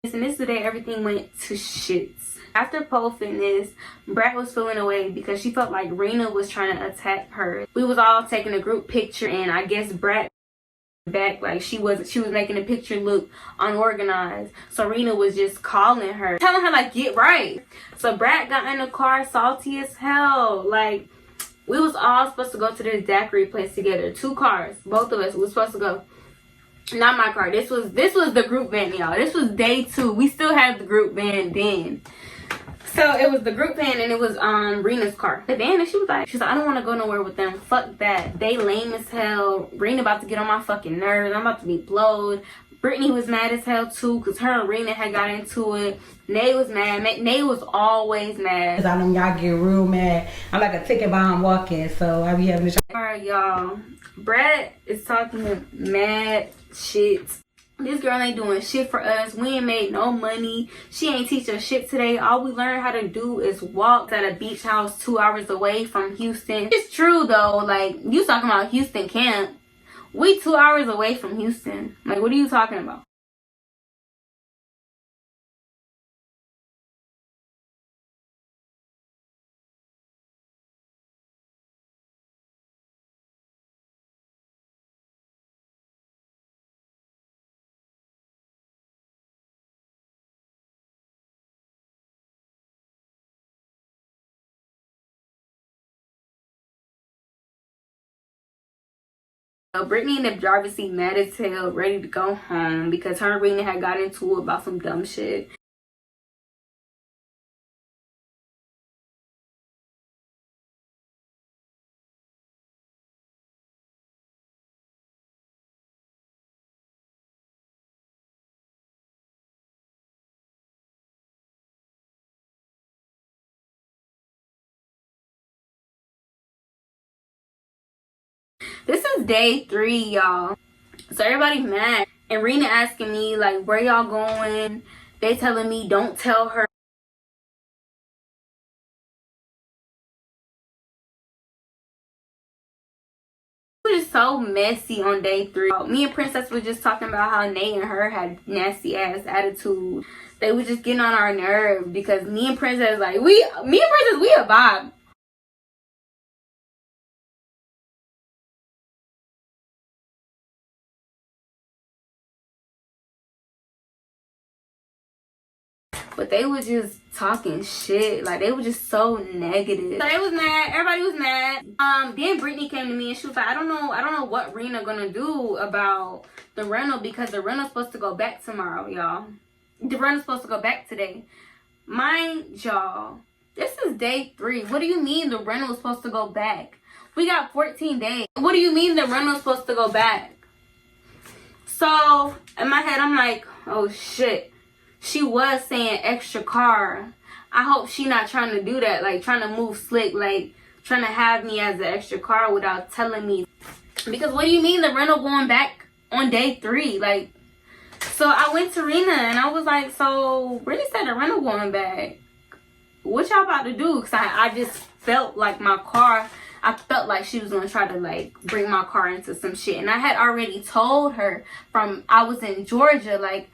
And this is the day everything went to shits. After pole fitness, Brat was feeling away because she felt like Rinah was trying to attack her. We was all taking a group picture, and I guess Brat back like she was making the picture look unorganized. So Rinah was just calling her, telling her like, get right. So Brat got in the car salty as hell. Like, we was all supposed to go to this daiquiri place together. 2 cars, both of us was supposed to go. Not my car. This was the group van, y'all. This was day 2. We still had the group van then. So it was the group van, and it was Rinah's car. The van, and she's like, I don't want to go nowhere with them. Fuck that. They lame as hell. Rinah about to get on my fucking nerves. I'm about to be blowed. Brittany was mad as hell too, because her and Rinah had got into it. Nay was mad. Nay was always mad. Cause I know y'all get real mad. I'm like a ticket bomb walking, so I be having to. Alright, y'all. Brad is talking mad shit. This girl ain't doing shit for us. We ain't made no money. She ain't teach us shit today. All we learned how to do is walk at a beach house 2 hours away from Houston. It's true though. Like, you talking about Houston camp. We 2 hours away from Houston. Like, what are you talking about? Brittany in the driver's seat mad as hell, ready to go home because her and Rinah had got into it about some dumb shit. This is day 3, y'all. So everybody mad. And Rinah asking me, like, where y'all going? They telling me, don't tell her. It was just so messy on day 3. Me and Princess was just talking about how Nate and her had nasty ass attitude. They was just getting on our nerves because me and Princess, like, we a vibe. But they was just talking shit. Like, they were just so negative. So they was mad. Everybody was mad. Then Brittany came to me and she was like, I don't know what Rinah gonna do about the rental because the rental's supposed to go back tomorrow, y'all. The rental's supposed to go back today. Mind y'all, this is day 3. What do you mean the rental was supposed to go back? We got 14 days. What do you mean the rental's supposed to go back? So in my head, I'm like, oh shit. She was saying extra car. I hope she not trying to do that. Like, trying to move slick. Like, trying to have me as an extra car without telling me. Because what do you mean the rental going back on day 3? Like, so I went to Rinah and I was like, so Brittany said the rental going back. What y'all about to do? Because I just felt like my car. I felt like she was going to try to, like, bring my car into some shit. And I had already told her I was in Georgia, like,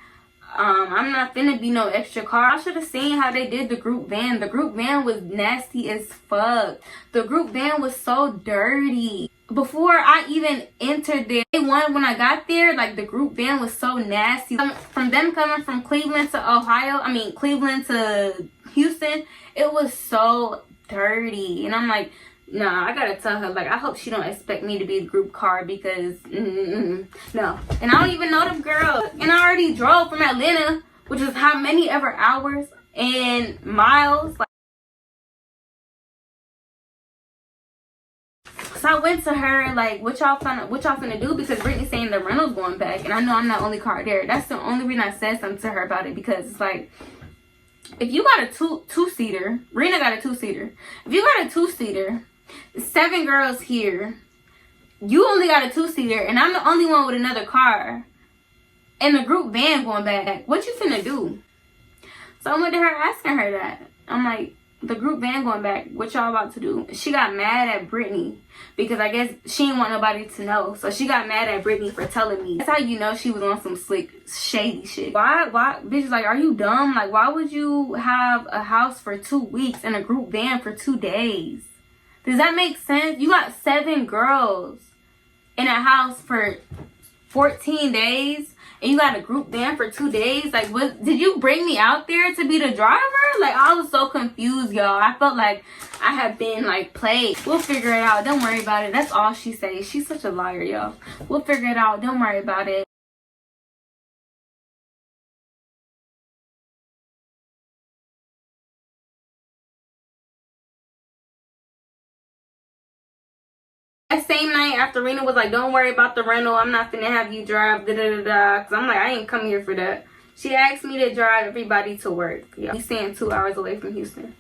I'm not finna be no extra car. I should have seen how they did the group van. The group van was nasty as fuck. The group van was so dirty. Before I even entered there, day 1 when I got there, like, the group van was so nasty. From them coming from Cleveland to Houston, it was so dirty. And I'm like, nah, I gotta tell her, like, I hope she don't expect me to be the group car because, no. And I don't even know them girls. And I already drove from Atlanta, which is how many ever hours and miles. Like, so I went to her, like, what y'all finna do? Because Brittany's saying the rental's going back. And I know I'm not the only car there. That's the only reason I said something to her about it. Because it's like, if you got a two-seater, Rinah got a 2-seater. If you got a 2-seater, 7 girls here, you only got a 2-seater, and I'm the only one with another car, and the group van going back. What you finna do? So I went to her asking her that. I'm like, the group van going back. What y'all about to do? She got mad at Brittany because I guess she didn't want nobody to know. So she got mad at Brittany for telling me. That's how you know she was on some slick, shady shit. Why, bitch, like, are you dumb? Like, why would you have a house for 2 weeks and a group van for 2 days? Does that make sense? You got 7 girls in a house for 14 days. And you got a group van for 2 days? Like, what? Did you bring me out there to be the driver? Like, I was so confused, y'all. I felt like I had been, like, played. We'll figure it out. Don't worry about it. That's all she says. She's such a liar, y'all. We'll figure it out. Don't worry about it. That same night after Rinah was like, don't worry about the rental, I'm not finna have you drive, because I'm like, I ain't come here for that. She asked me to drive everybody to work. Yeah, he's staying 2 hours away from Houston.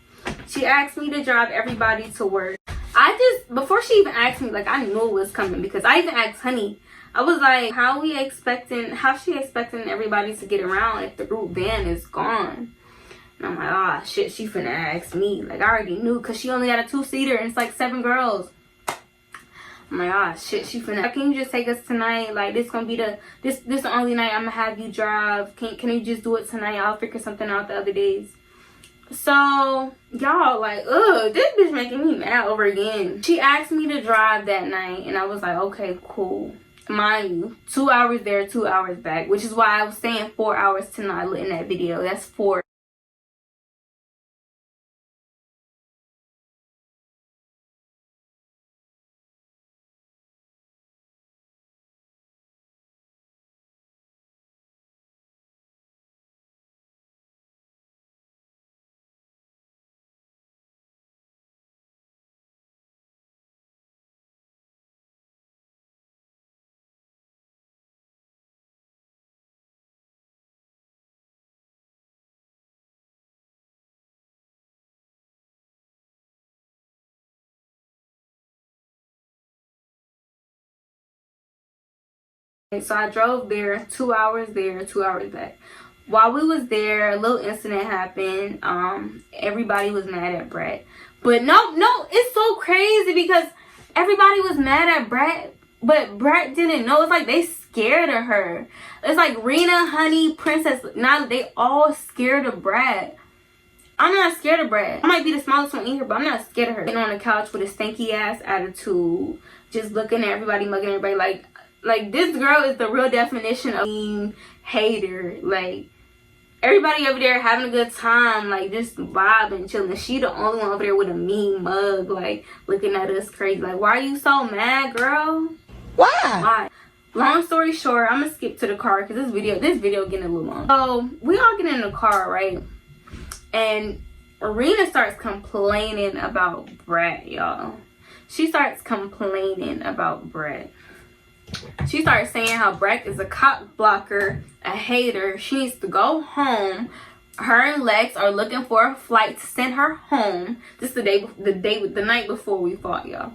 She asked me to drive everybody to work. Before she even asked me, like, I knew it was coming, because I even asked Honey. I was like, how's she expecting everybody to get around if the group van is gone? And I'm like, ah, shit, she finna ask me. Like, I already knew, because she only got a 2-seater and it's like 7 girls. I'm like, ah, shit, she finna. Can you just take us tonight? Like, this gonna be this the only night I'm gonna have you drive. Can you just do it tonight? I'll figure something out the other days. So, y'all, like, ugh, this bitch making me mad over again. She asked me to drive that night, and I was like, okay, cool. Mind you, 2 hours there, 2 hours back, which is why I was saying 4 hours tonight in that video. That's 4. So I drove there, 2 hours there, 2 hours back. While we was there, a little incident happened. Everybody was mad at Brett. But no, it's so crazy because everybody was mad at Brett, but Brett didn't know. It's like they scared of her. It's like Rinah, Honey, Princess, now they all scared of Brett. I'm not scared of Brett. I might be the smallest one in here, but I'm not scared of her. Sitting on the couch with a stanky ass attitude, just looking at everybody, mugging everybody. Like this girl is the real definition of being hater. Like, everybody over there having a good time, like just vibing, chilling. She the only one over there with a mean mug, like looking at us crazy. Like, why are you so mad, girl? Why? Long story short, I'm gonna skip to the car because this video getting a little long. So we all get in the car, right? And Rinah starts complaining about Brett, y'all. She starts complaining about Brett. She starts saying how Brett is a cock blocker, a hater. She needs to go home. Her and Lex are looking for a flight to send her home. This is the night before we fought, y'all.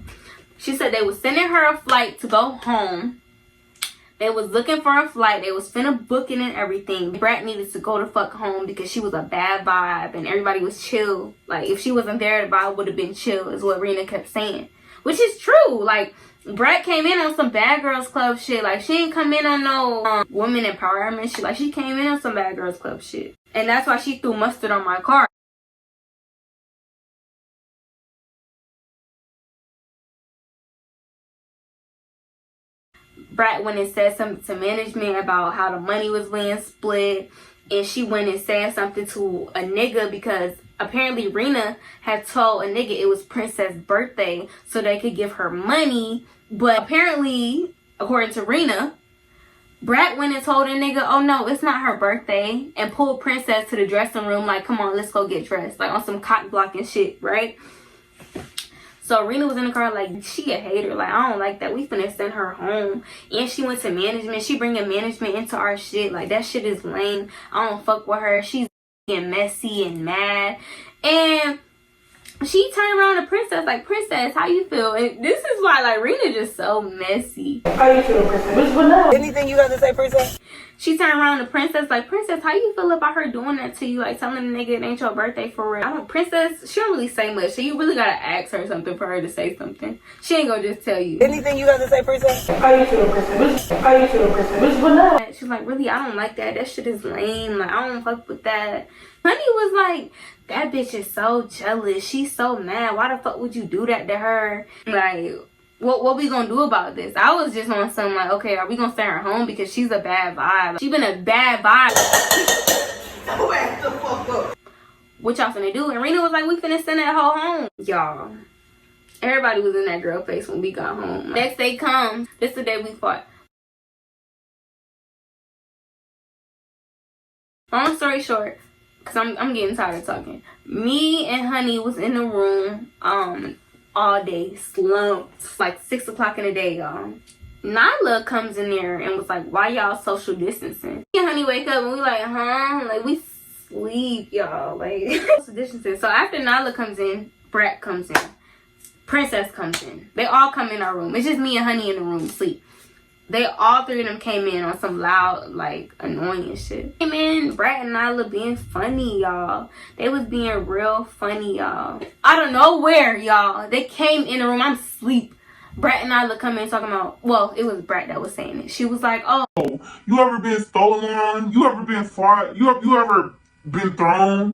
She said they was sending her a flight to go home. They was looking for a flight. They was finna book it and everything. Brett needed to go the fuck home because she was a bad vibe and everybody was chill. Like, if she wasn't there, the vibe would have been chill, is what Rinah kept saying. Which is true. Like, Brett came in on some Bad Girls Club shit. Like, she didn't come in on no woman empowerment shit. Like, she came in on some Bad Girls Club shit. And that's why she threw mustard on my car. Brett went and said something to management about how the money was being split. And she went and said something to a nigga because apparently Rinah had told a nigga it was Princess' birthday so they could give her money. But apparently, according to Rinah, Brett went and told a nigga, oh no, it's not her birthday, and pulled Princess to the dressing room like, come on, let's go get dressed. Like on some cock blocking shit, right? So Rinah was in the car like, she a hater. Like, I don't like that. We finna send her home. And she went to management. She bringing management into our shit. Like, that shit is lame. I don't fuck with her. She's getting messy and mad. And she turned around to Princess like, Princess, how you feel? And this is why, like, Rinah just so messy. How you feel, Princess? Anything you got to say, Princess? She turned around to Princess like, Princess, how you feel about her doing that to you? Like telling the nigga it ain't your birthday for real. Princess, she don't really say much. So you really gotta ask her something for her to say something. She ain't gonna just tell you. Anything you got to say, Princess? How you feel, Princess? How you feel, Princess? What's up? She's like, really, I don't like that. That shit is lame. Like, I don't fuck with that. Honey was like, that bitch is so jealous. She's so mad. Why the fuck would you do that to her? Like, what we gonna do about this? I was just on some like, okay, are we gonna send her home because she's a bad vibe? She been a bad vibe. Back the fuck up. What y'all finna do? And Rinah was like, we finna send that hoe home. Y'all, everybody was in that girl face when we got home. Next day comes. This the day we fought. Long story short, cause I'm getting tired of talking. Me and Honey was in the room all day, slumped, like 6 o'clock in the day, y'all. Nyla comes in there and was like, why y'all social distancing? Me and Honey wake up and we like, huh? Like, we sleep, y'all. Like, social distancing. So after Nyla comes in, Brat comes in, Princess comes in. They all come in our room. It's just me and Honey in the room, sleep. They all three of them came in on some loud, like, annoying shit. Came in, Brat and Nyla being funny, y'all. They was being real funny, y'all. Out of nowhere, y'all. They came in the room. I'm asleep. Brat and Nyla come in talking about, well, it was Brat that was saying it. She was like, oh, you ever been stolen on? You ever been fought? You ever been thrown?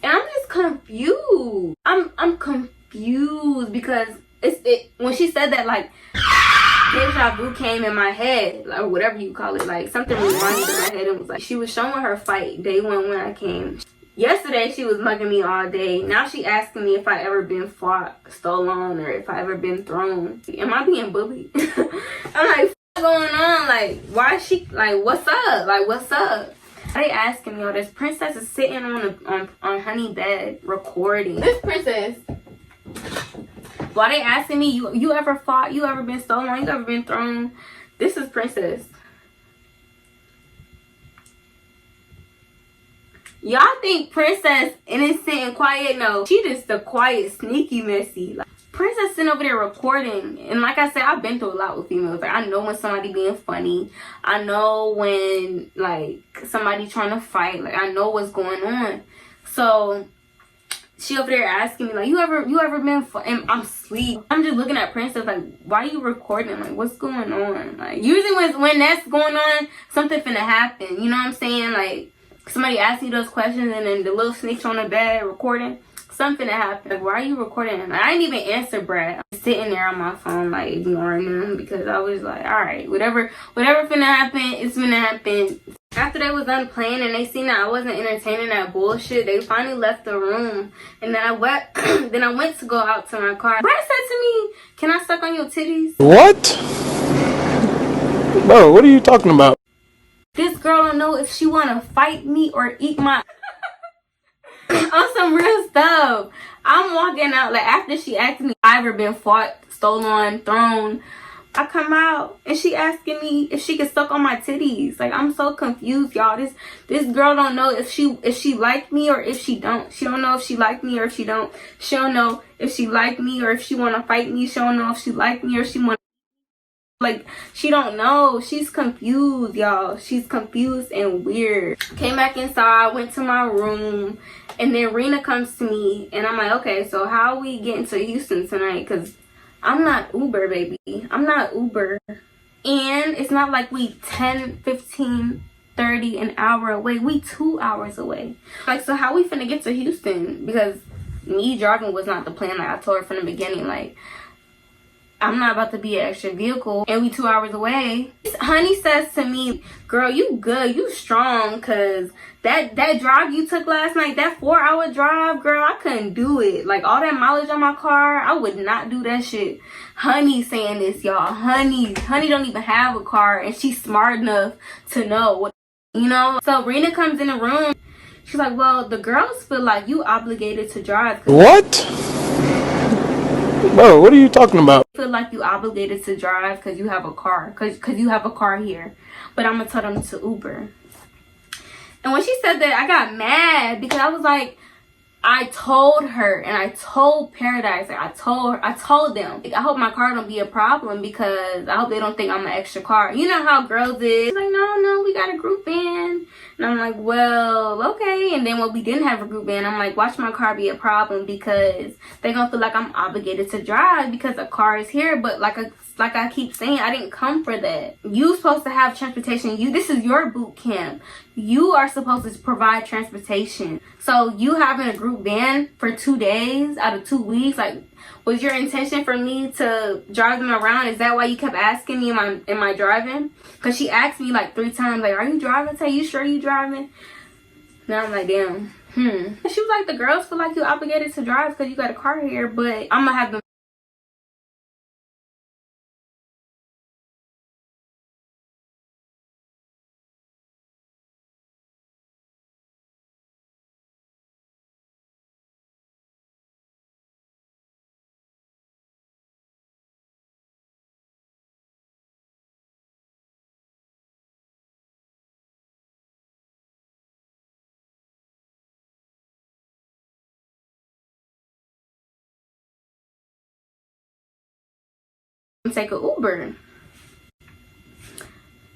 and I'm just confused. I'm confused because when she said that, like, deja vu came in my head, like, or whatever you call it, like something reminded in my head. It was like she was showing her fight day one when I came. Yesterday she was mugging me all day. Now she asking me if I ever been fought, stolen, or if I ever been thrown. Am I being bullied? I'm like, what's going on? Like, why is she like, what's up? Like, what's up? They asking me, this Princess is sitting on Honey bed recording. This Princess. Why they asking me, you ever fought? You ever been stolen? You ever been thrown? This is Princess. Y'all think Princess innocent and quiet? No, she just the quiet, sneaky, messy. Like, Princess sitting over there recording. And like I said, I've been through a lot with females. Like, I know when somebody being funny. I know when, like, somebody trying to fight. Like, I know what's going on. So she over there asking me, like, you ever been and I'm asleep. I'm just looking at Princess like, why are you recording? Like, what's going on? Like, usually when that's going on, something finna happen. You know what I'm saying? Like, somebody asks you those questions and then the little snitch on the bed recording, something finna happen. Like, why are you recording? Like, I didn't even answer Brad. I'm sitting there on my phone, like, ignoring him because I was like, all right, whatever finna happen, it's finna happen. After they was done playing and they seen that I wasn't entertaining that bullshit, they finally left the room. And then I went to go out to my car. Brad said to me, can I suck on your titties? What? Bro, what are you talking about? This girl don't know if she wanna fight me or eat my on some real stuff. I'm walking out, like, after she asked me if I ever been fought, stolen, thrown. I come out and she asking me if she could suck on my titties. Like, I'm so confused, y'all. This girl don't know if she like me or if she don't. She don't know if she like me or if she don't. She don't know if she like me or if she wanna fight me. She don't know if she like me or if she wanna, like, she don't know. She's confused, y'all. She's confused and weird. Came back inside, went to my room, and then Rinah comes to me and I'm like, okay, so how are we getting to Houston tonight? Because I'm not Uber, baby. I'm not Uber. And it's not like we 10, 15, 30 an hour away. We 2 hours away. Like, so how we finna get to Houston? Because me driving was not the plan. Like, I told her from the beginning, like, I'm not about to be an extra vehicle and we 2 hours away. Honey says to me, girl, you good, you strong, because that drive you took last night, that 4-hour drive, girl, I couldn't do it. Like, all that mileage on my car, I would not do that shit. Honey saying this, y'all. Honey don't even have a car and she's smart enough to know what, you know. So Rinah comes in the room. She's like, well, the girls feel like you obligated to drive. What? Bro, what are you talking about? Feel like you obligated to drive because you have a car, because you have a car here, but I'm gonna tell them to Uber. And when she said that, I got mad because I was like, I told her and I told Paradise, like I told them, like, I hope my car don't be a problem because I hope they don't think I'm an extra car. You know how girls is. She's like, no, we got a group van. And I'm like, well, okay. And then when we didn't have a group van, I'm like, watch my car be a problem because they gonna feel like I'm obligated to drive because the car is here. But like I keep saying, I didn't come for that. You supposed to have transportation. This is your boot camp. You are supposed to provide transportation. So you having a group van for 2 days out of 2 weeks, like, was your intention for me to drive them around? Is that why you kept asking me, am I driving? Because she asked me like 3 times, like, are you driving? Say, you sure you driving? Now I'm like, damn. She was like, the girls feel like you obligated to drive because you got a car here, but I'm gonna have them. Take an Uber.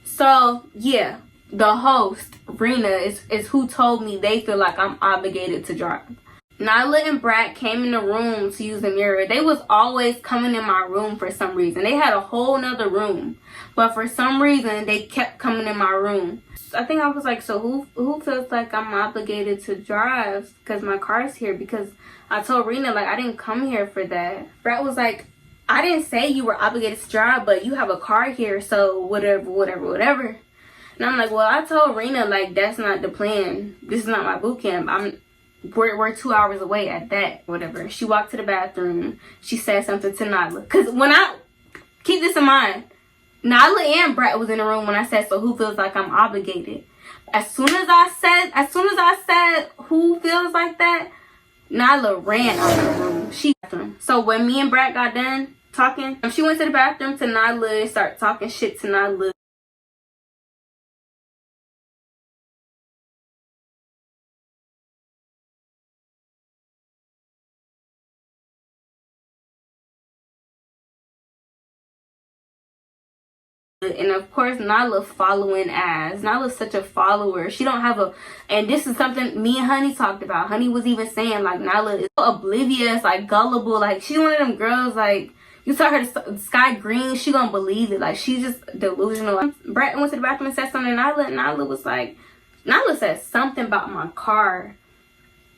So yeah, the host Rinah is who told me they feel like I'm obligated to drive. Nyla and Brat came in the room to use the mirror. They was always coming in my room for some reason. They had a whole nother room, but for some reason they kept coming in my room. I think I was like, so who feels like I'm obligated to drive because my car's here? Because I told Rinah, like, I didn't come here for that. Brat was like, I didn't say you were obligated to drive, but you have a car here, so whatever. And I'm like, well, I told Rinah, like, that's not the plan. This is not my boot camp. We're 2 hours away at that, whatever. She walked to the bathroom. She said something to Nyla. Because when I, keep this in mind, Nyla and Brat was in the room when I said, so who feels like I'm obligated? As soon as I said who feels like that, Nyla ran out of the room. So when me and Brat got done talking, she went to the bathroom to Nyla and started talking shit to Nyla. And of course, Nyla following ass. Nyla's such a follower. She don't have a, and this is something me and Honey talked about. Honey was even saying, like, Nyla is so oblivious, like, gullible. Like, she's one of them girls, like, you saw her the sky green, she gonna believe it. Like, she's just delusional. Brat went to the bathroom and said something to Nyla, and Nyla was like, Nyla said something about my car.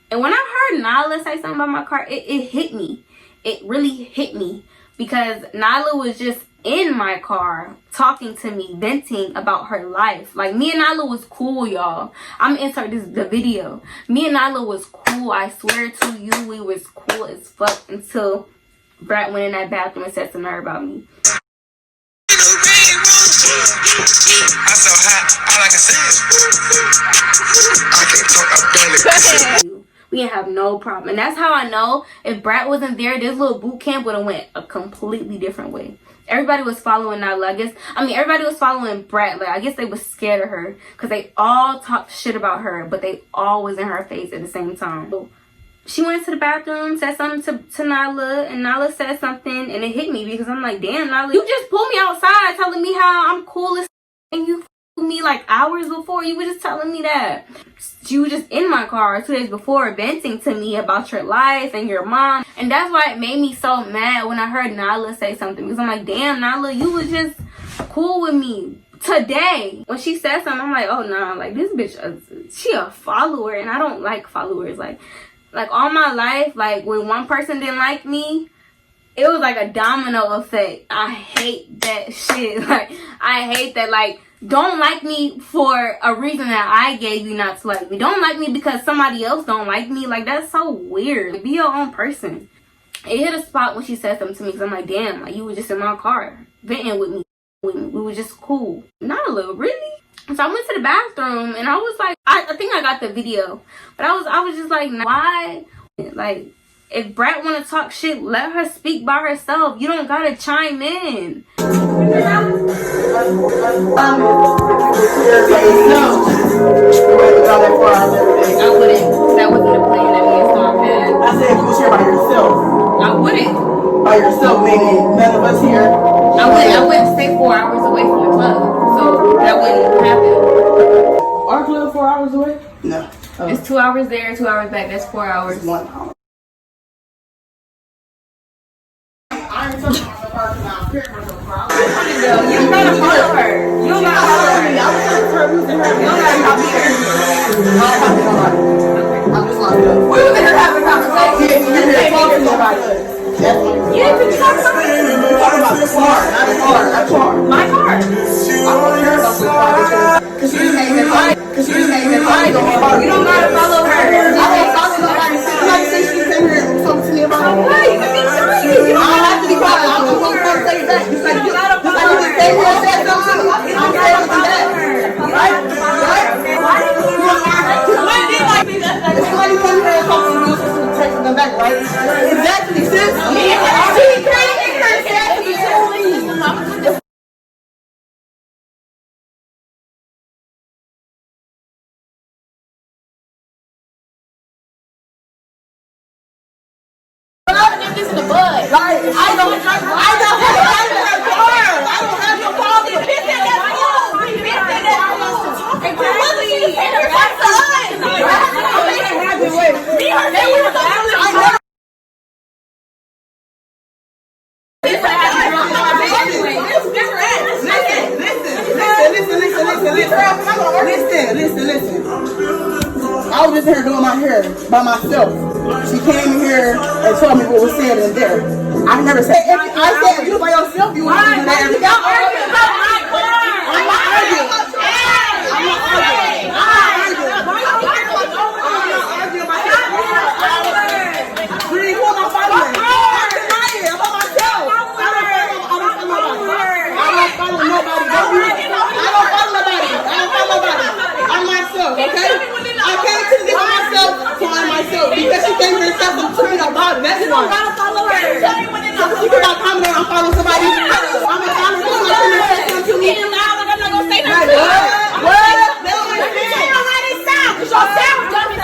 And when I heard Nyla say something about my car, it hit me. It really hit me. Because Nyla was just in my car talking to me, venting about her life. Like, me and Nyla was cool, y'all. I'm gonna insert the video. Me and Nyla was cool. I swear to you, we was cool as fuck until Brat went in that bathroom and said something to her about me. We didn't have no problem. And that's how I know if Brat wasn't there, this little boot camp would have went a completely different way. Everybody was following Nyla. Everybody was following Brat. Like, I guess they was scared of her because they all talked shit about her, but they all was in her face at the same time. So she went to the bathroom, said something to Nyla, and Nyla said something, and it hit me because I'm like, damn, Nyla, you just pulled me outside telling me how I'm cool as and you me like hours before. You were just telling me that. You were just in my car 2 days before venting to me about your life and your mom. And that's why it made me so mad when I heard Nyla say something. Because I'm like, damn, Nyla, you was just cool with me today. When she said something, I'm like, oh, nah. Like, this bitch, she a follower. And I don't like followers. Like all my life, like, when one person didn't like me, it was like a domino effect. I hate that shit. Like, I hate that. Like, don't like me for a reason that I gave you not to like me. Don't like me because somebody else don't like me. Like, that's so weird. Be your own person. It hit a spot when she said something to me because I'm like, damn, like, you were just in my car venting with me. We were just cool. Not a little, really? So I went to the bathroom and I was like, I think I got the video. But I was just like, why? Like, if Brat want to talk shit, let her speak by herself. You don't gotta chime in. I wouldn't. That wasn't the plan. That means I said if you was here by yourself. I wouldn't. By yourself, meaning none of us here. I wouldn't stay 4 hours away from the club, so that wouldn't happen. Our club 4 hours away? No. It's 2 hours there, 2 hours back. That's 4 hours. 1 hour. I ain't talking about the parking lot. You gotta follow her. You don't gotta follow her. I was trying to her. We was in her. You don't gotta copy her. I'm just locked up. We was in here having a conversation. You didn't talk to nobody. That's my car. Yeah, but you talking about me. You're talking about the car, not the car. Not car. My car. I don't care about the car because you ain't even fight. Because you ain't even fight. You don't gotta follow her. I don't follow nobody. Somebody said she came here and talked to me about it. Right, but be quiet. You I don't don't have to be quiet. I'm follow going to her. say that. Just like you gotta follow just her. came here and said something to me. You I'm don't saying gotta follow that. her. Right? Right? Why do you If somebody come here and talk to me, you're supposed to text them back, right? Exactly, sis. this in the bud? Like, I don't have your car. I don't have your car. Listen. I was just here doing my hair by myself. She came here and told me what was said in there. I never said. I said if you by yourself, you would do that every time. I'm not arguing. Green, who am I following? I'm denying. I'm by myself. I don't follow nobody. I'm myself, okay? I came to this myself for myself because she came here and said something to me about it. That's why. You don't gotta follow her. So you cannot comment on follow somebody. I'm a follow somebody and say something to me. Getting loud, like I'm not gonna say nothing. What? Say how it sound, cause your sound dummy.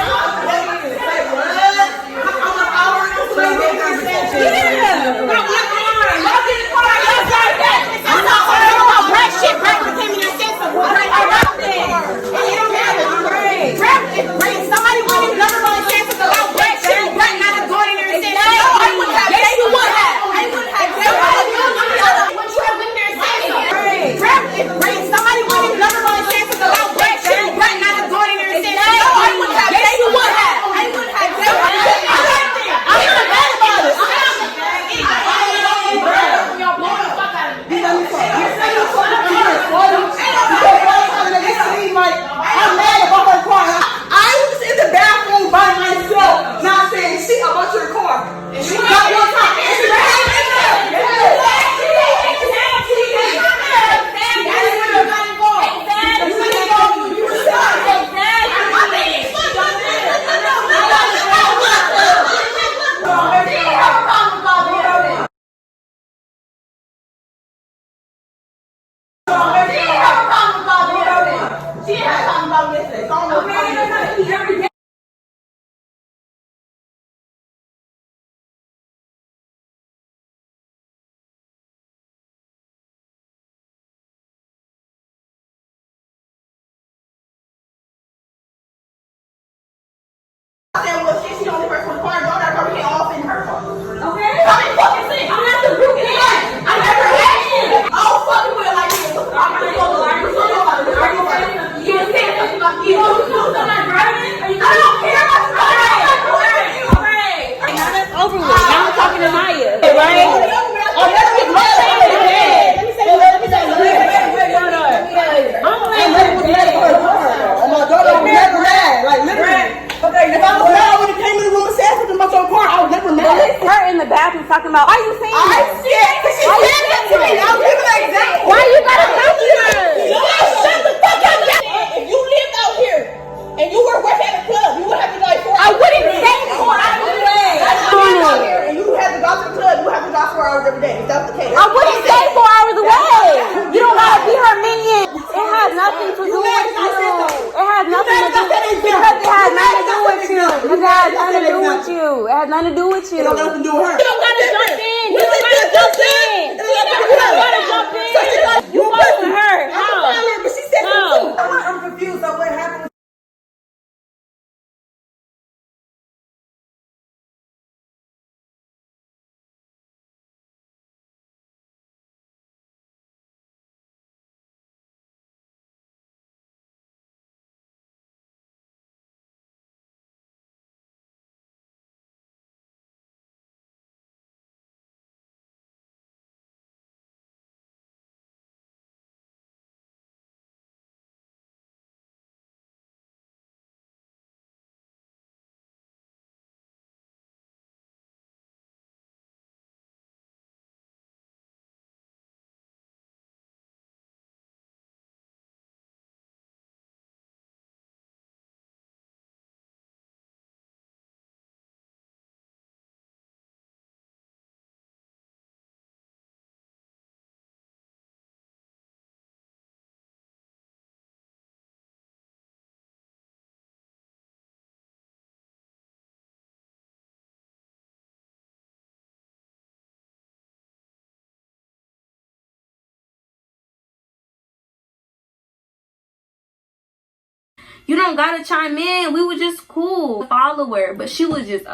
You don't gotta chime in. We were just cool. Follower. But she was just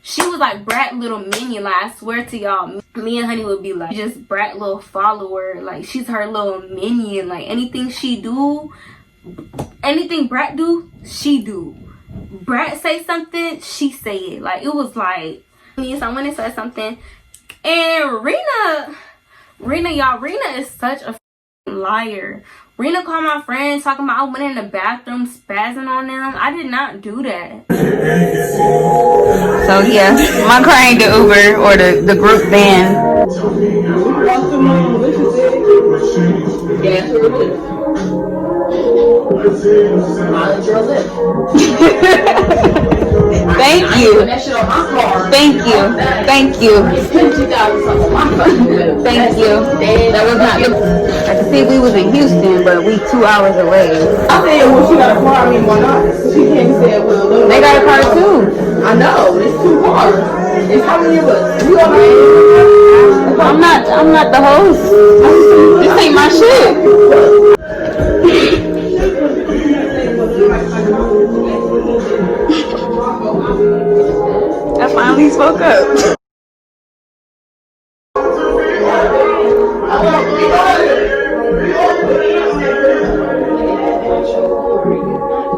she was like Brat little minion. Like, I swear to y'all, me and Honey would be like just Brat little follower. Like, she's her little minion. Like, anything she do, anything Brat do, she do. Brat say something, she say it. Like, it was like someone said something, and Rinah, y'all, Rinah is such a liar. Rinah called my friends talking about I went in the bathroom spazzing on them. I did not do that. So yeah, my car ain't the Uber or the group van. Thank you. Thank you. Thank you. Thank you. That was not. I could see we was in Houston, but we 2 hours away. I said, well, she got a car, I mean, why not? She came and said, well, They got a car too. I know, it's 2 cars. It's how many of us? You okay? I'm not the host. This ain't my shit. I finally spoke up.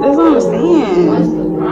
That's what I'm saying. That's what I'm saying.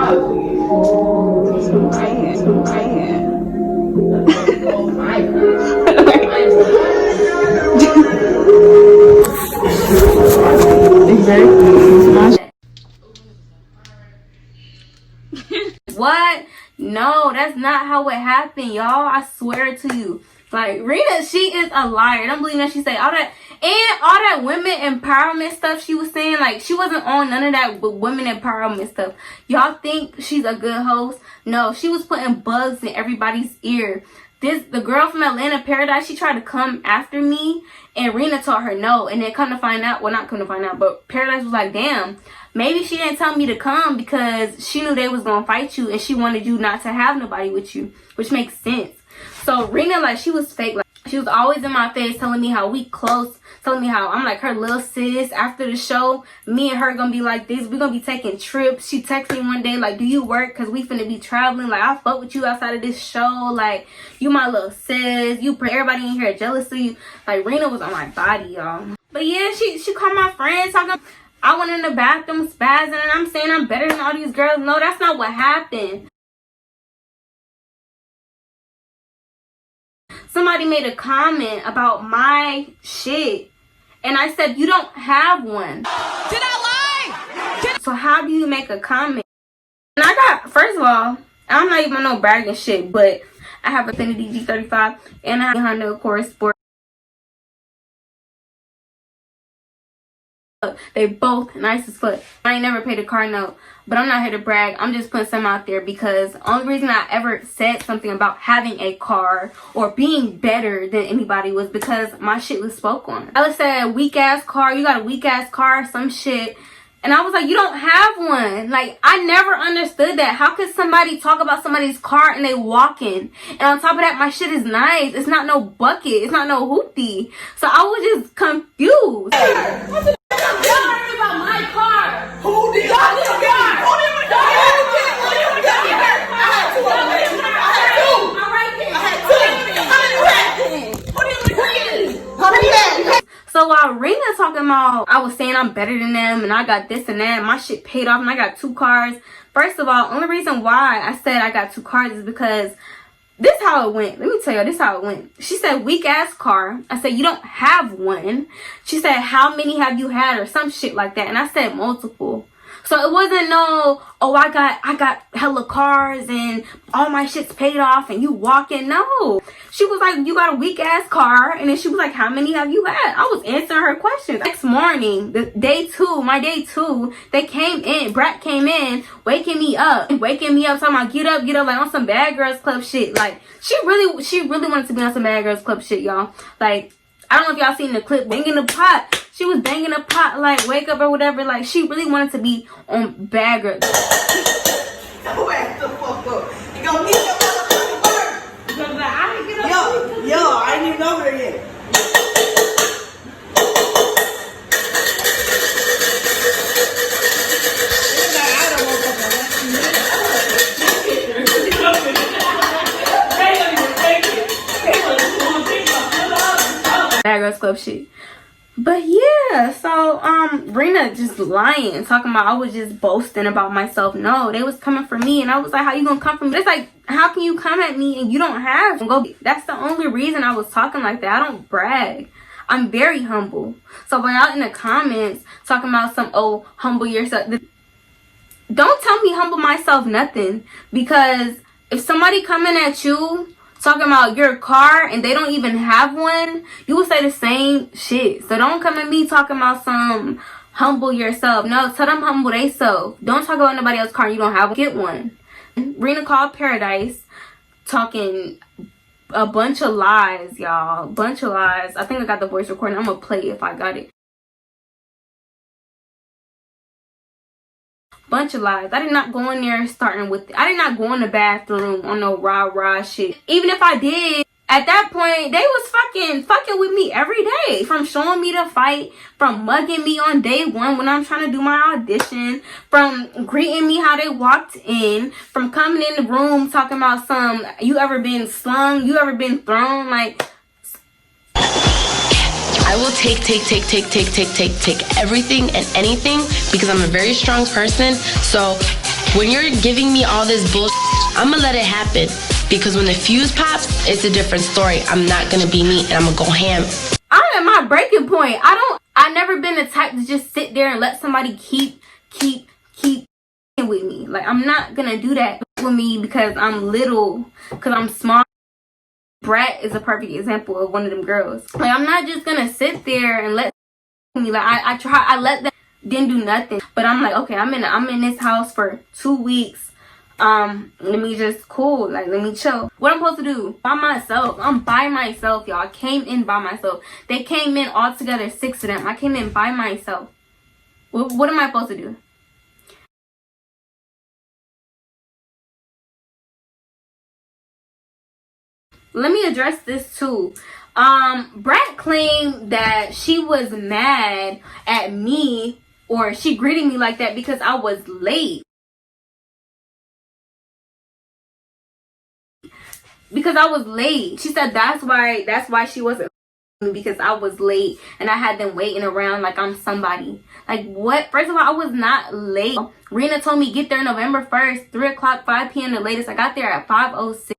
What? No, that's not how it happened, y'all. I swear to you. Like, Rinah, she is a liar. Don't believe that she say all that. And all that women empowerment stuff she was saying. Like, she wasn't on none of that women empowerment stuff. Y'all think she's a good host? No, she was putting bugs in everybody's ear. The girl from Atlanta Paradise, she tried to come after me. And Rinah told her no. And then come to find out, well, not come to find out, but Paradise was like, damn. Maybe she didn't tell me to come because she knew they was going to fight you and she wanted you not to have nobody with you, which makes sense. So Rinah, like, she was fake. Like, she was always in my face telling me how we close, telling me how I'm like her little sis. After the show, me and her going to be like this. We're going to be taking trips. She texted me one day, like, do you work? Because we finna be traveling. Like, I fuck with you outside of this show. Like, you my little sis. Everybody in here jealous of you. Like, Rinah was on my body, y'all. But yeah, she called my friends talking. I went in the bathroom spazzing and I'm saying I'm better than all these girls. No, that's not what happened. Somebody made a comment about my shit. And I said, you don't have one. Did I lie? So how do you make a comment? And I got, first of all, I'm not even no bragging shit, but I have an Infiniti G35 and I have a Honda Accord Sport. They both nice as fuck. I ain't never paid a car note, but I'm not here to brag. I'm just putting some out there because the only reason I ever said something about having a car or being better than anybody was because my shit was spoke on. I said, weak ass car, you got a weak ass car, some shit. And I was like, you don't have one. Like, I never understood that. How could somebody talk about somebody's car and they walking? And on top of that, my shit is nice. It's not no bucket. It's not no hoopty. So I was just confused. So while Rinah talking about I was saying I'm better than them and I got this and that, my shit paid off and I got 2 cars. First of all, only reason why I said I got 2 cars is because this how it went. Let me tell you, this how it went. She said, weak ass car. I said, you don't have one. She said, how many have you had or some shit like that. And I said multiple. So it wasn't no, oh, I got hella cars and all my shit's paid off and you walking. No. She was like, you got a weak ass car. And then she was like, how many have you had? I was answering her questions. Next morning, my day two, they came in. Brat came in, waking me up, talking about get up, like on some Bad Girls Club shit. Like, she really wanted to be on some Bad Girls Club shit, y'all. Like, I don't know if y'all seen the clip, banging the pot. She was banging the pot, like, wake up or whatever. Like, she really wanted to be on Bad Girls. Go back the fuck up. You gonna get your motherfucking work. Yo, I ain't even over there yet. shit. But yeah, so Rinah just lying, talking about I was just boasting about myself. No, they was coming for me, and I was like, how you gonna come for me? It's like, how can you come at me and you don't have to go? That's the only reason I was talking like that. I don't brag. I'm very humble. So when y'all in the comments talking about some, oh, humble yourself, don't tell me humble myself nothing, because if somebody coming at you talking about your car and they don't even have one, you will say the same shit. So don't come at me talking about some humble yourself. No, tell them humble they self. Don't talk about nobody else's car and you don't have one. Get one. Rinah called Paradise talking a bunch of lies, y'all. Bunch of lies. I think I got the voice recording. I'm gonna play it if I got it. Bunch of lies. I did not go in there starting with I did not go in the bathroom on no rah shit. Even if I did, at that point they was fucking with me every day, from showing me the fight, from mugging me on day one when I'm trying to do my audition, from greeting me how they walked in, from coming in the room talking about some, you ever been slung, you ever been thrown. Like, I will take everything and anything, because I'm a very strong person. So when you're giving me all this bullshit, I'm gonna let it happen, because when the fuse pops, it's a different story. I'm not gonna be me, and I'm gonna go ham. I'm at my breaking point. I never been the type to just sit there and let somebody keep with me. Like, I'm not gonna do that with me because I'm little, because I'm small. Brat is a perfect example of one of them girls. Like, I'm not just gonna sit there and let me, like, I let them, didn't do nothing. But I'm like, okay, I'm in this house for 2 weeks. Let me just cool, like, let me chill. What I'm supposed to do? By myself. I'm by myself, y'all. I came in by myself. They came in all together, 6 of them. I came in by myself. What am I supposed to do? Let me address this too. Brat claimed that she was mad at me, or she greeted me like that because I was late. Because I was late. She said that's why she wasn't, because I was late and I had them waiting around like I'm somebody. Like, what? First of all, I was not late. Rinah told me get there November 1st, 3 o'clock, 5 p.m. the latest. I got there at 5:06.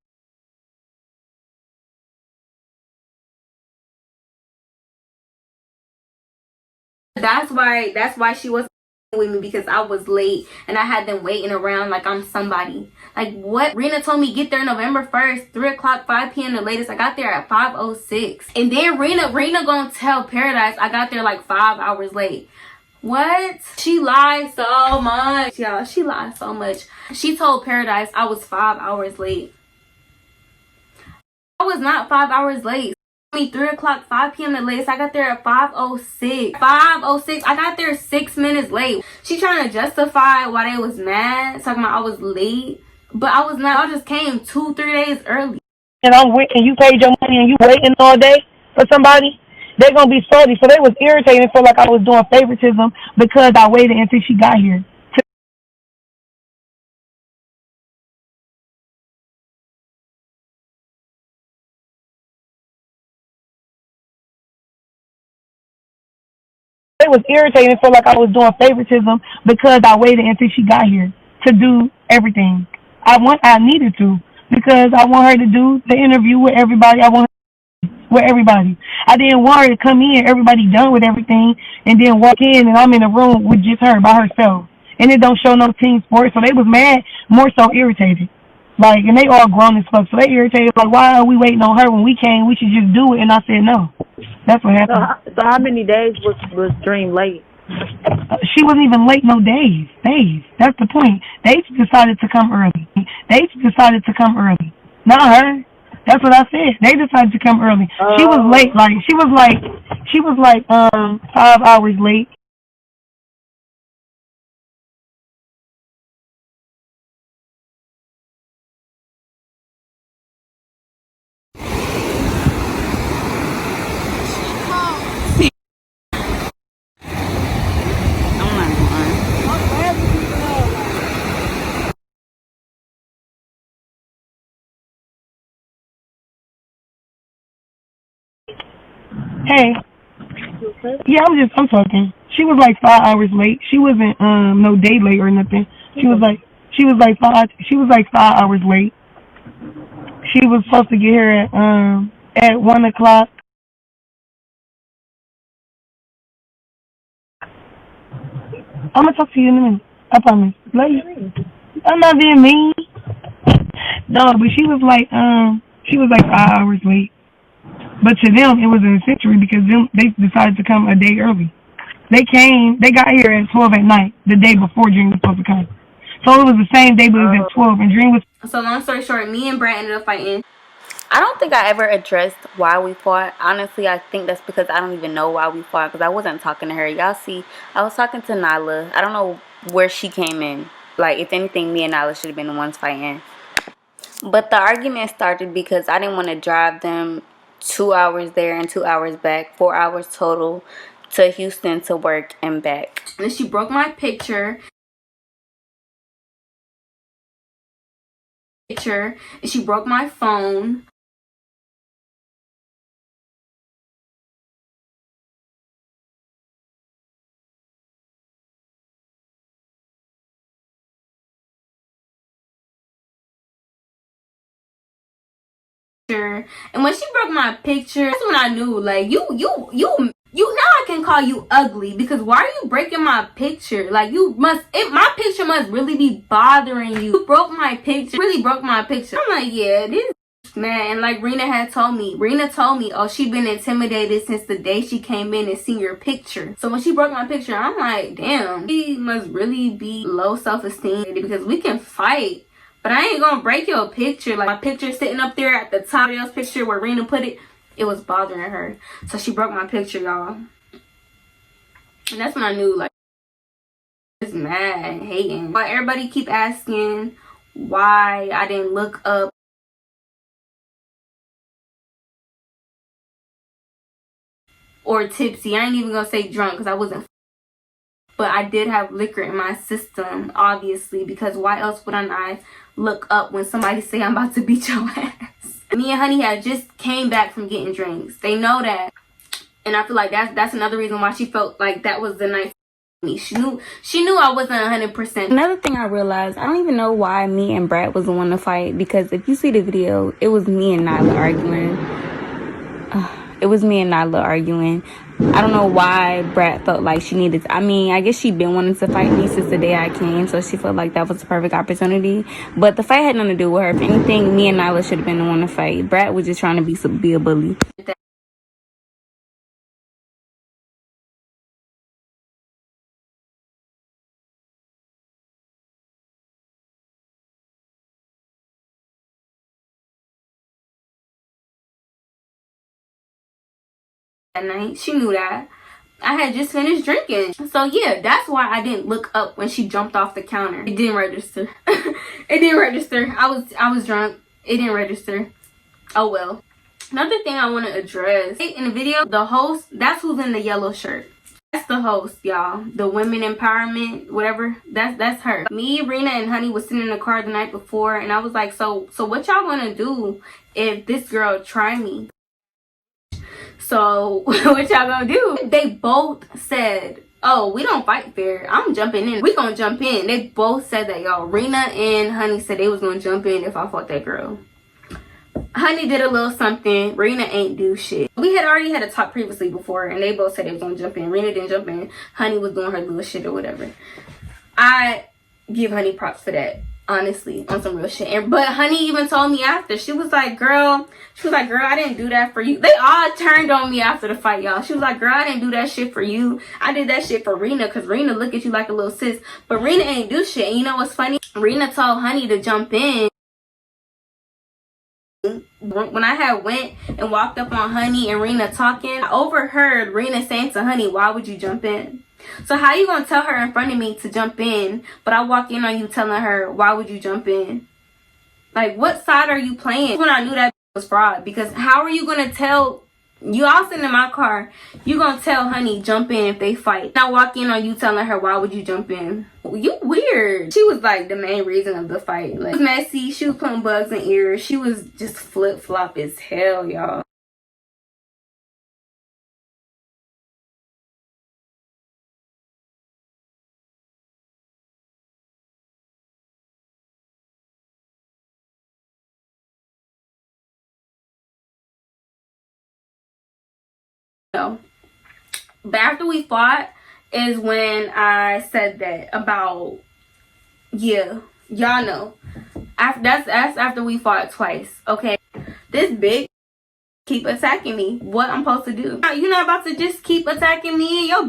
That's why she wasn't with me, because I was late and I had them waiting around like I'm somebody. Like, what? Rinah told me get there November 1st, 3 o'clock, 5 p.m. the latest. I got there at 5:06. And then Rinah gonna tell Paradise I got there like 5 hours late. What? She lied so much, y'all. She lied so much. She told Paradise I was 5 hours late. I was not 5 hours late. 3 o'clock, 5 p.m. the latest. I got there at 5:06. 5:06. I got there 6 minutes late. She trying to justify why they was mad, talking about I was late. But I was not. I just came 2-3 days early. And I'm waiting. You paid your money and you waiting all day for somebody. They're gonna be salty. So they was irritated and felt like I was doing favoritism because I waited until she got here. They was irritated and felt like I was doing favoritism because I waited until she got here to do everything. I needed to, because I want her to do the interview with everybody. I didn't want her to come in, everybody done with everything, and then walk in and I'm in a room with just her by herself. And it don't show no team sport. So they was mad, more so irritated. Like, and they all grown as fuck. So they irritated, like, why are we waiting on her when we came? We should just do it. And I said no. That's what happened. So how many days was Dream late? She wasn't even late no days. That's the point. They decided to come early. Not her. That's what I said. They decided to come early. She was late. She was like 5 hours late. Hey. Yeah, I'm talking. She was like 5 hours late. She wasn't no day late or nothing. She was like 5 hours late. She was supposed to get here at 1 o'clock. I'm gonna talk to you in a minute. I promise. Love you. I'm not being mean. No, but she was like 5 hours late. But to them it was a century because they decided to come a day early. They got here at 12 at night, the day before Dream was supposed to come. So it was the same day, but it was at 12, and Dream was... So long story short, me and Brett ended up fighting. I don't think I ever addressed why we fought. Honestly, I think that's because I don't even know why we fought because I wasn't talking to her. Y'all see, I was talking to Nyla. I don't know where she came in. Like, if anything, me and Nyla should have been the ones fighting. But the argument started because I didn't want to drive them 2 hours there and 2 hours back, 4 hours total, to Houston to work and back. And she broke my picture. And she broke my phone. And when she broke my picture, that's when I knew, like, you now I can call you ugly because why are you breaking my picture? Like, my picture must really be bothering you. You broke my picture, really broke my picture. I'm like, yeah, this man. And like Rinah told me, oh, she been intimidated since the day she came in and seen your picture. So when she broke my picture, I'm like, damn, she must really be low self-esteem because we can fight. But I ain't gonna break your picture. Like, my picture sitting up there at the top of your picture where Rinah put it, it was bothering her. So she broke my picture, y'all. And that's when I knew, like, just mad and hating. But everybody keep asking why I didn't look up or tipsy. I ain't even gonna say drunk because I wasn't. But I did have liquor in my system, obviously, because why else would I look up when somebody say I'm about to beat your ass? Me and Honey had just came back from getting drinks. They know that. And I feel like that's another reason why she felt like that was the night for me. She knew I wasn't 100%. Another thing I realized, I don't even know why me and Brad was the one to fight, because if you see the video, it was me and Nyla arguing. I don't know why Brad felt like she needed to, I mean, I guess she'd been wanting to fight me since the day I came, so she felt like that was the perfect opportunity. But the fight had nothing to do with her. If anything, me and Nyla should have been the one to fight. Brad was just trying to be a bully. That night, she knew that. I had just finished drinking. So yeah, that's why I didn't look up when she jumped off the counter. It didn't register. It didn't register. I was drunk. It didn't register. Oh well. Another thing I want to address. In the video, the host, that's who's in the yellow shirt. That's the host, y'all. The women empowerment, whatever. That's her. Me, Rinah, and Honey was sitting in the car the night before, and I was like, so what y'all gonna do if this girl try me? So what y'all gonna do? They both said, oh, we don't fight fair. I'm jumping in. We gonna jump in. They both said that, y'all. Rinah and Honey said they was gonna jump in if I fought that girl. Honey did a little something. Rinah ain't do shit. We had already had a talk previously before, and they both said they was gonna jump in. Rinah didn't jump in. Honey was doing her little shit or whatever. I give Honey props for that. Honestly, on some real shit. But Honey even told me after, she was like, girl, I didn't do that for you. They all turned on me after the fight, y'all. She was like, girl, I didn't do that shit for you. I did that shit for Rinah, because Rinah look at you like a little sis. But Rinah ain't do shit. And you know what's funny? Rinah told Honey to jump in. When I had went and walked up on Honey and Rinah talking, I overheard Rinah saying to Honey, why would you jump in? So how you gonna tell her in front of me to jump in, but I walk in on you telling her, why would you jump in? Like, what side are you playing? When I knew that was fraud, because how are you gonna tell, you all sitting in my car, you gonna tell Honey jump in if they fight, and I walk in on you telling her, why would you jump in? You weird. She was like the main reason of the fight. Like, it was messy. She was putting bugs in ears. She was just flip-flop as hell, y'all. No. But after we fought is when I said that about, yeah, y'all know. That's after we fought twice, okay? This bitch keep attacking me. What I'm supposed to do? You're not about to just keep attacking me and your.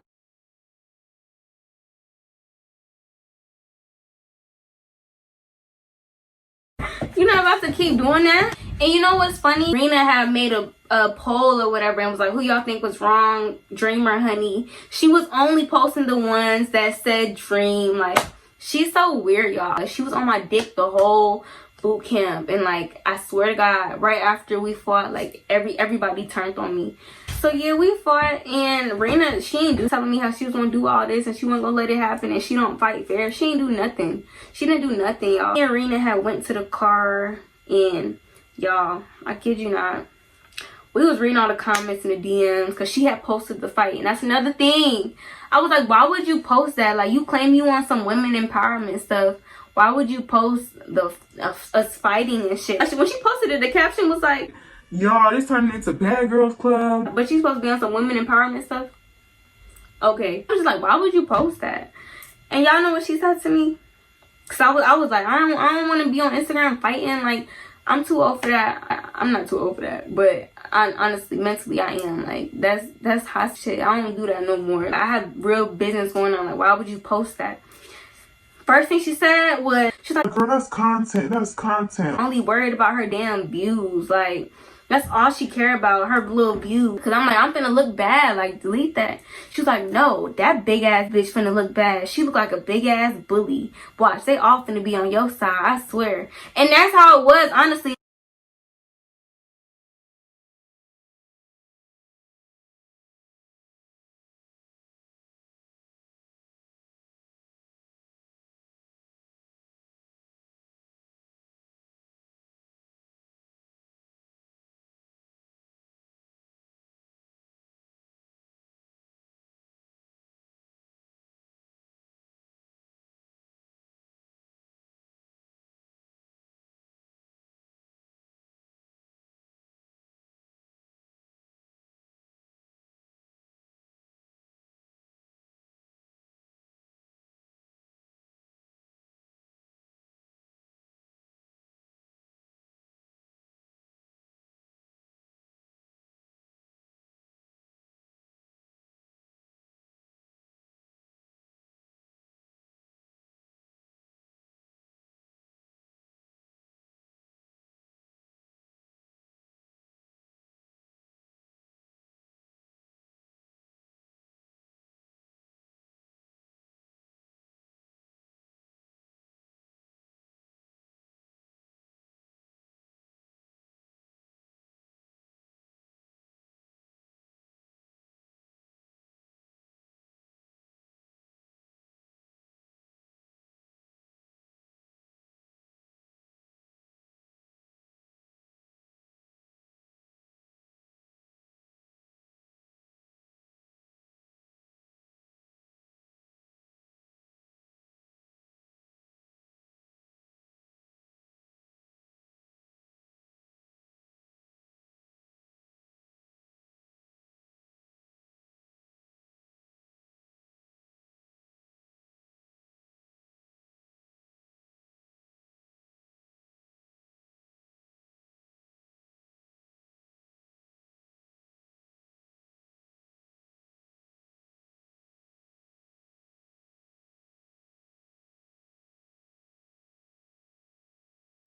You're not about to keep doing that. And you know what's funny? Rinah had made a poll or whatever and was like, who y'all think was wrong, Dream or Honey? She was only posting the ones that said Dream. Like, she's so weird, y'all. Like, she was on my dick the whole boot camp, and like, I swear to God, right after we fought, like everybody turned on me. So yeah, we fought, and Rinah, she ain't telling me how she was gonna do all this and she wasn't gonna let it happen and she don't fight fair. She ain't do nothing. She didn't do nothing, y'all. Me and Rinah had went to the car, and y'all, I kid you not, we was reading all the comments in the DMs because she had posted the fight. And that's another thing. I was like, why would you post that? Like, you claim you want some women empowerment stuff. Why would you post us fighting and shit? When she posted it, the caption was like, y'all, this turning into Bad Girls Club. but she's supposed to be on some women empowerment stuff. Okay. I was just like, why would you post that? And y'all know what she said to me? Because I was like, I don't want to be on Instagram fighting. Like, I'm too old for that. I'm not too old for that. But I honestly, mentally, I am. Like, that's hot shit. I don't do that no more. I have real business going on. Like, why would you post that? First thing she said was, she's like, girl, that's content. That's content. Only worried about her damn views. Like, that's all she care about, her little views. Because I'm like, I'm finna look bad. Like, delete that. She was like, no, that big ass bitch finna look bad. She look like a big ass bully. Watch, they all finna be on your side, I swear. And that's how it was, honestly.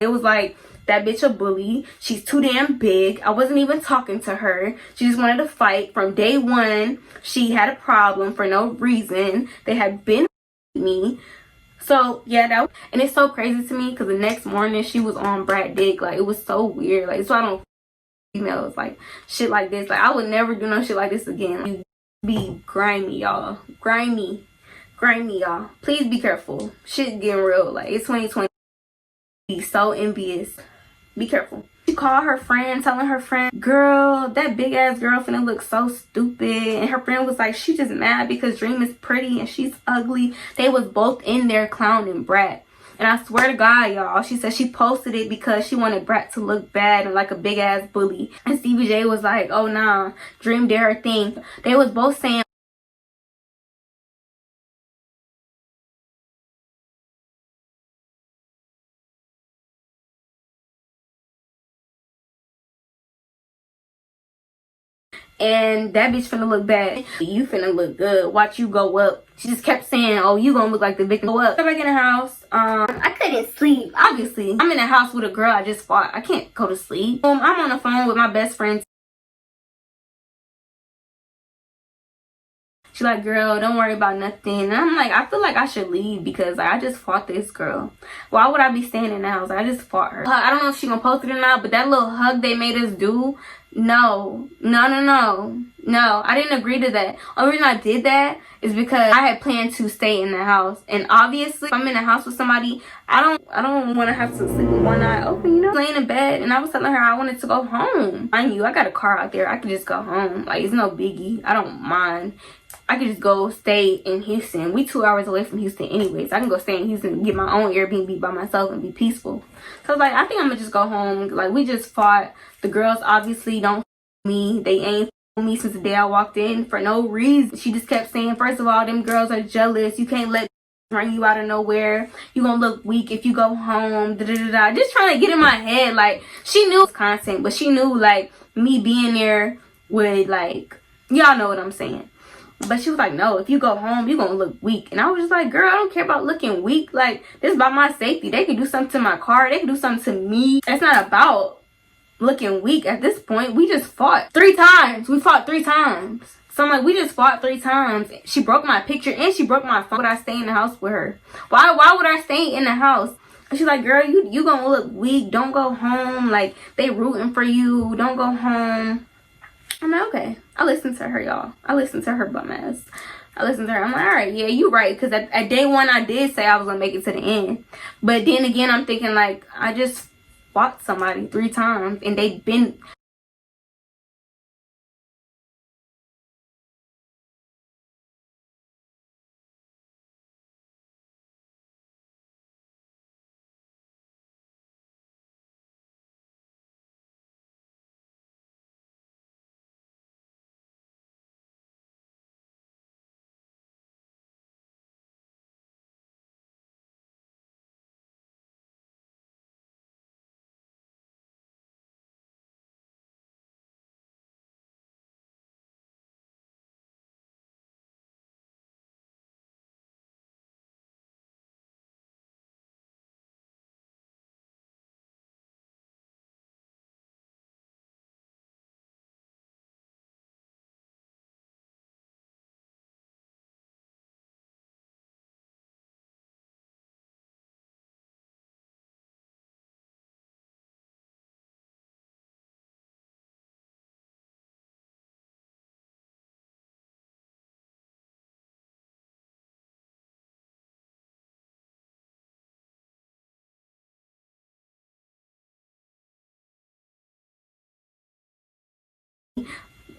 It was like, that bitch a bully. She's too damn big. I wasn't even talking to her. She just wanted to fight. From day one, she had a problem for no reason. They had been me. So, yeah, and it's so crazy to me because the next morning, she was on Brad dick. Like, it was so weird. Like, so I don't females, like, shit like this. Like, I would never do no shit like this again. Like, be grimy, y'all. Grimy, y'all. Please be careful. Shit getting real. Like, it's 2020. Be so envious. Be careful. She called her friend, telling her friend, girl, that big ass girl finna look so stupid. And her friend was like, she just mad because Dream is pretty and she's ugly. They was both in there clowning Brat. And I swear to God, y'all, she said she posted it because she wanted Brat to look bad and like a big ass bully. And Stevie J was like, oh nah, Dream did her thing. They was both saying and that bitch finna look bad. You finna look good. Watch you go up. She just kept saying, oh, you gonna look like the victim. Go up. Go back in the house. I couldn't sleep. Obviously, I'm in the house with a girl I just fought. I can't go to sleep. I'm on the phone with my best friend. She's like, girl, don't worry about nothing. And I'm like, I feel like I should leave because like, I just fought this girl. Why would I be staying in the house? I just fought her. I don't know if she gonna post it or not, but that little hug they made us do, no, I didn't agree to that. Only reason I did that is because I had planned to stay in the house, and obviously if I'm in the house with somebody, I don't want to have to sleep with one eye open, you know. Laying in bed, and I was telling her I wanted to go home. Mind you, I got a car out there. I could just go home. Like, it's no biggie. I don't mind. I could just go stay in Houston. We 2 hours away from Houston anyways. I can go stay in Houston and get my own Airbnb by myself and be peaceful. So like, I think I'm gonna just go home. Like, we just fought. The girls obviously don't me. They ain't me since the day I walked in for no reason. She just kept saying, first of all, them girls are jealous. You can't let run you out of nowhere. You gonna look weak if you go home. Just trying to get in my head. Like, she knew content, but she knew like me being there would like, y'all know what I'm saying. But she was like, no, if you go home, you're going to look weak. And I was just like, girl, I don't care about looking weak. Like, this is about my safety. They could do something to my car. They could do something to me. It's not about looking weak at this point. We just fought 3 times. We fought 3 times. So I'm like, we just fought 3 times. She broke my picture and she broke my phone. Would I stay in the house with her? Why would I stay in the house? And she's like, girl, you going to look weak. Don't go home. Like, they rooting for you. Don't go home. I'm like, okay. I listened to her, y'all. I listened to her bum ass. I listened to her. I'm like, all right, yeah, you right. Because at day 1, I did say I was going to make it to the end. But then again, I'm thinking, like, I just fought somebody 3 times. And they've been...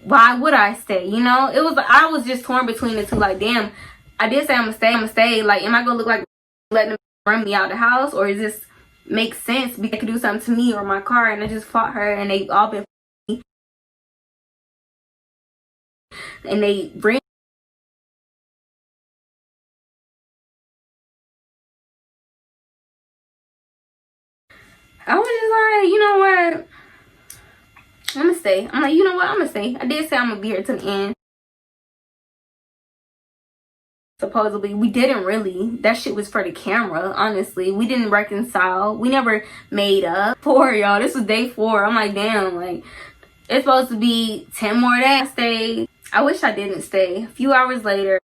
Why would I stay? You know, I was just torn between the two. Like, damn, I did say I'm gonna stay. Like, am I gonna look like letting them run me out the house, or is this make sense because they could do something to me or my car? And I just fought her, and they all been and they bring. I was just like, you know what? I'm gonna stay. I'm like, you know what? I'm gonna stay. I did say I'm gonna be here to the end. Supposedly, we didn't really. That shit was for the camera, honestly. We didn't reconcile. We never made up. 4, y'all. This was day 4. I'm like, damn, like, it's supposed to be 10 more days. I stayed. I wish I didn't stay. A few hours later,